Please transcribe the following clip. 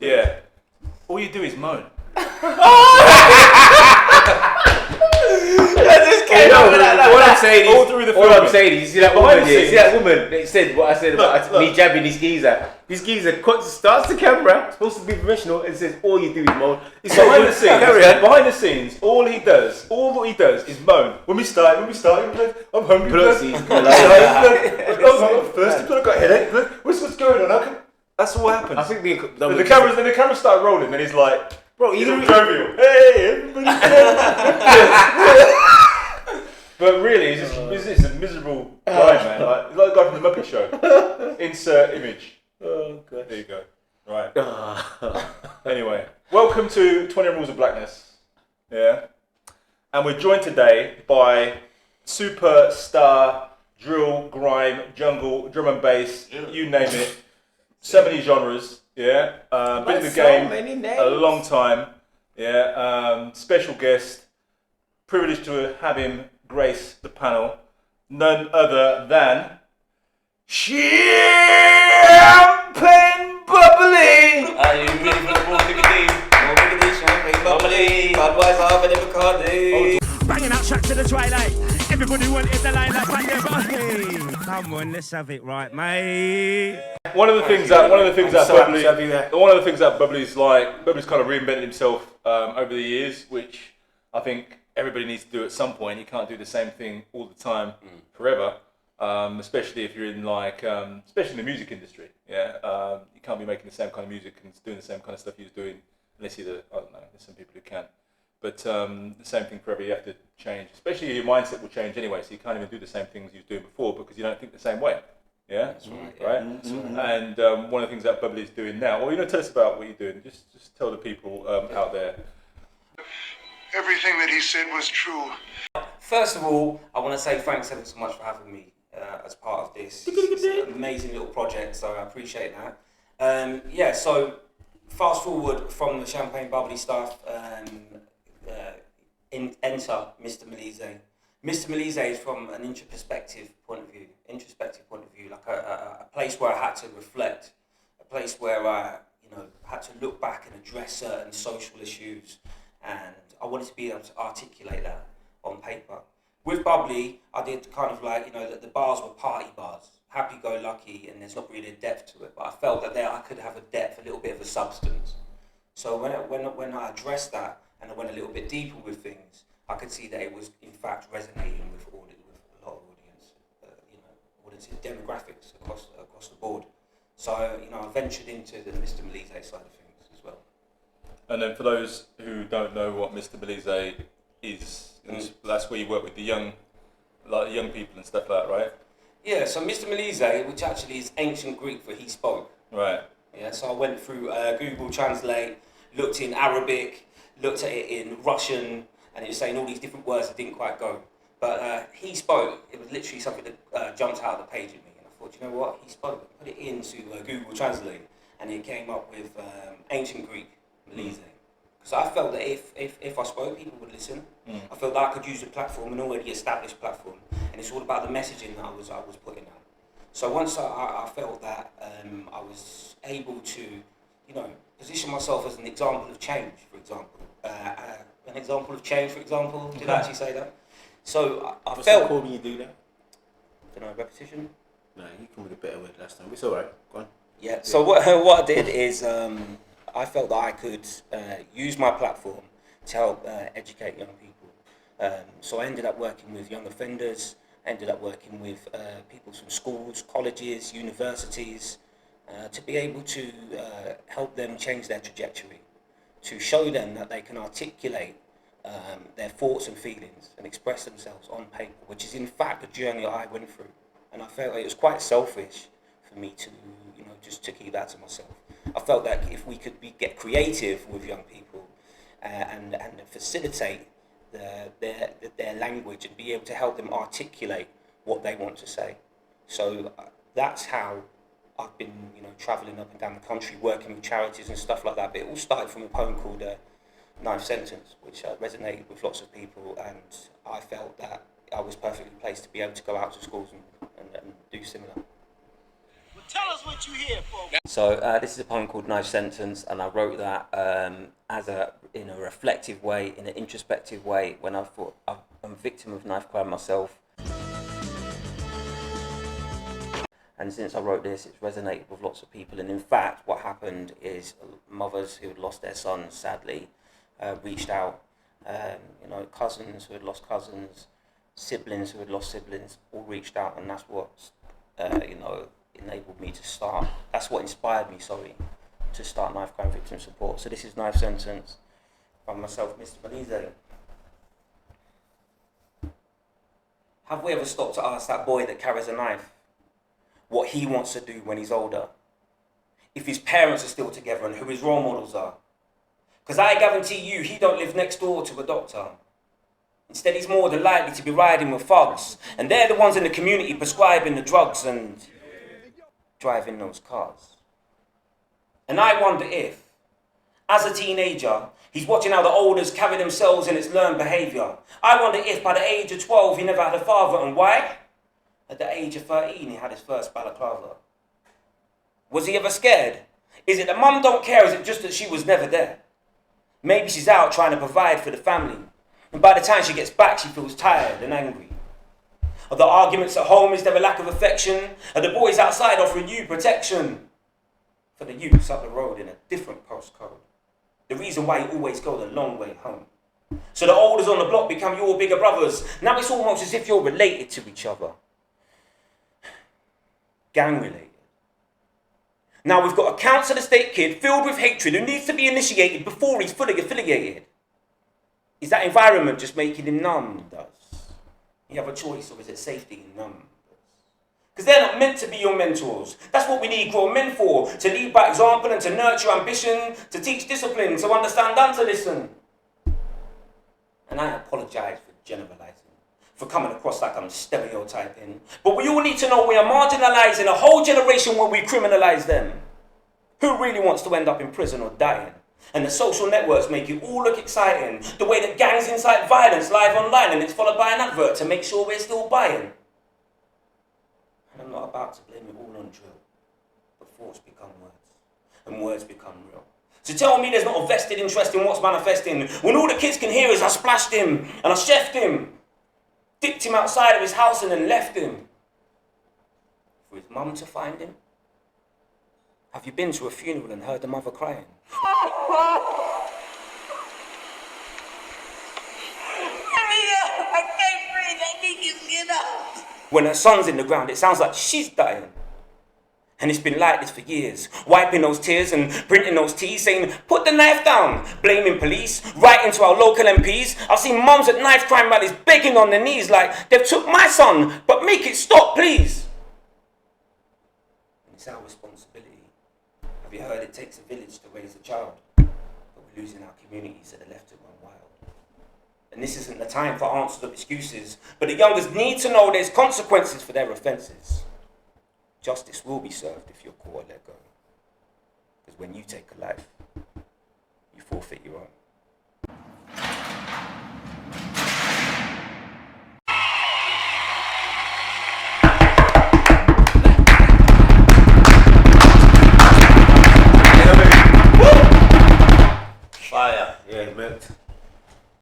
Yeah. All you do is moan. All I'm saying is, all through the all I'm saying is, you see that woman, yeah, see that woman that said what I said about me jabbing this geezer. This geezer starts the camera, supposed to be professional, and says all you do is moan. It's behind the scenes. Behind the scenes, all he does is moan. When we start, I'm hungry. I'm thirsty. I got a headache. What's going on? That's what happens. I think the camera started rolling, and he's like, bro, he's jovial. Hey, everybody. But really, he's just a miserable guy, man. Like the guy from the Muppet Show. Insert image. Oh, God. There you go. Right. Anyway, welcome to 20 Rules of Blackness. Yeah. And we're joined today by superstar drill, grime, jungle, drum and bass, you name it. So many genres. Yeah. Been in the game a long time. Yeah. Special guest. Privileged to have him grace the panel. None other than Champagne Bubblee. Are you ready for the more diggity? More diggity, champagne bubbly. Budweiser, but never Bacardi. Banging out track to the twilight. Everybody wanted the line like bang their body. Come on, let's have it right, mate. One of the things that Bubblee's like, Bubblee's kind of reinvented himself over the years, which I think everybody needs to do at some point. You can't do the same thing all the time forever, especially if you're in especially in the music industry. Yeah, you can't be making the same kind of music and doing the same kind of stuff you're doing unless you're I don't know. There's some people who can, but the same thing forever. You have to change, especially your mindset will change anyway. So you can't even do the same things you were doing before because you don't think the same way. Yeah, that's right. Right. That's right. And one of the things that Bubblee is doing now. Well, tell us about what you're doing. Just tell the people out there. Everything that he said was true. First of all, I want to say thanks ever so much for having me as part of this. It's an amazing little project, so I appreciate that. So fast forward from the Champagne Bubblee stuff, enter Mr Milise. Mr Milise is from an introspective point of view, like a place where I had to reflect, a place where I had to look back and address certain social issues, and I wanted to be able to articulate that on paper. With Bubblee, I did kind of that the bars were party bars, happy-go-lucky, and there's not really a depth to it. But I felt that there I could have a depth, a little bit of a substance. So when I addressed that and I went a little bit deeper with things, I could see that it was in fact resonating with a lot of audiences, demographics across the board. So I ventured into the Mr Milise side of things as well. And then for those who don't know what Mr Milise is, that's where you work with the young people and stuff like that, right? Yeah, so Mr Milise, which actually is ancient Greek for he spoke. Right. Yeah, so I went through Google Translate, looked in Arabic, looked at it in Russian, and it was saying all these different words that didn't quite go. But he spoke, it was literally something that jumped out of the page at me. And I thought, you know what, he spoke. Put it into Google Translate, and it came up with ancient Greek. Milise. Because I felt that if I spoke, people would listen. I felt that I could use a platform, an already established platform, and it's all about the messaging that I was putting out. So once I felt that I was able to, position myself as an example of change, for example. Did I actually say that? So I What's felt. that called when you do that? Don't know, repetition. No, you come with a better word last time. It's all right. Go on. Yeah. So what I did is. I felt that I could use my platform to help educate young people. So I ended up working with young offenders, ended up working with people from schools, colleges, universities, to be able to help them change their trajectory, to show them that they can articulate their thoughts and feelings and express themselves on paper, which is in fact a journey I went through. And I felt it was quite selfish for me to, just to keep that to myself. I felt that if we could get creative with young people and facilitate their language and be able to help them articulate what they want to say. So that's how I've been, travelling up and down the country, working with charities and stuff like that. But it all started from a poem called Ninth Sentence, which resonated with lots of people, and I felt that I was perfectly placed to be able to go out to schools and do similar. Well, tell us us what you here for. So this is a poem called Knife Sentence, and I wrote that in a reflective way, in an introspective way, when I thought I'm a victim of knife crime myself. And since I wrote this, it's resonated with lots of people. And in fact, what happened is mothers who had lost their sons, sadly, reached out. Cousins who had lost cousins, siblings who had lost siblings, all reached out, and that's what enabled me to start. That's what inspired me, to start Knife Crime Victim Support. So this is Knife Sentence from myself, Mr Milise. Have we ever stopped to ask that boy that carries a knife what he wants to do when he's older? If his parents are still together and who his role models are? Because I guarantee you, he don't live next door to a doctor. Instead, he's more than likely to be riding with thugs. And they're the ones in the community prescribing the drugs and driving those cars. And I wonder if, as a teenager, he's watching how the olders carry themselves in its learned behaviour. I wonder if by the age of 12 he never had a father, and why? At the age of 13 he had his first balaclava. Was he ever scared? Is it that mum don't care, or is it just that she was never there? Maybe she's out trying to provide for the family, and by the time she gets back she feels tired and angry. Are the arguments at home, is there a lack of affection? Are the boys outside offering you protection? For the youths up the road in a different postcode. The reason why you always go the long way home. So the olders on the block become your bigger brothers. Now it's almost as if you're related to each other. Gang related. Now we've got a council estate kid filled with hatred who needs to be initiated before he's fully affiliated. Is that environment just making him numb? Does you have a choice, or is it safety in numb? Because they're not meant to be your mentors. That's what we need grown men for, to lead by example and to nurture ambition, to teach discipline, to understand and to listen. And I apologise for generalising, for coming across like I'm stereotyping. But we all need to know we are marginalising a whole generation when we criminalise them. Who really wants to end up in prison or dying? And the social networks make it all look exciting. The way that gangs incite violence live online and it's followed by an advert to make sure we're still buying. And I'm not about to blame it all on drill. But thoughts become words. And words become real. So tell me there's not a vested interest in what's manifesting, when all the kids can hear is I splashed him and I chefed him, dipped him outside of his house and then left him. For his mum to find him? Have you been to a funeral and heard the mother crying? I can't breathe. I need you to get up. When her son's in the ground, it sounds like she's dying. And it's been like this for years. Wiping those tears and printing those T's, saying, put the knife down. Blaming police, writing to our local MPs. I've seen mums at knife crime rallies begging on their knees like, they've took my son, but make it stop, please. And it's our responsibility. Have you heard it takes a village to raise a child? But we're losing our communities to the left to run wild. And this isn't the time for answers of excuses, but the youngers need to know there's consequences for their offences. Justice will be served if you're caught or let go. Because when you take a life, you forfeit your own.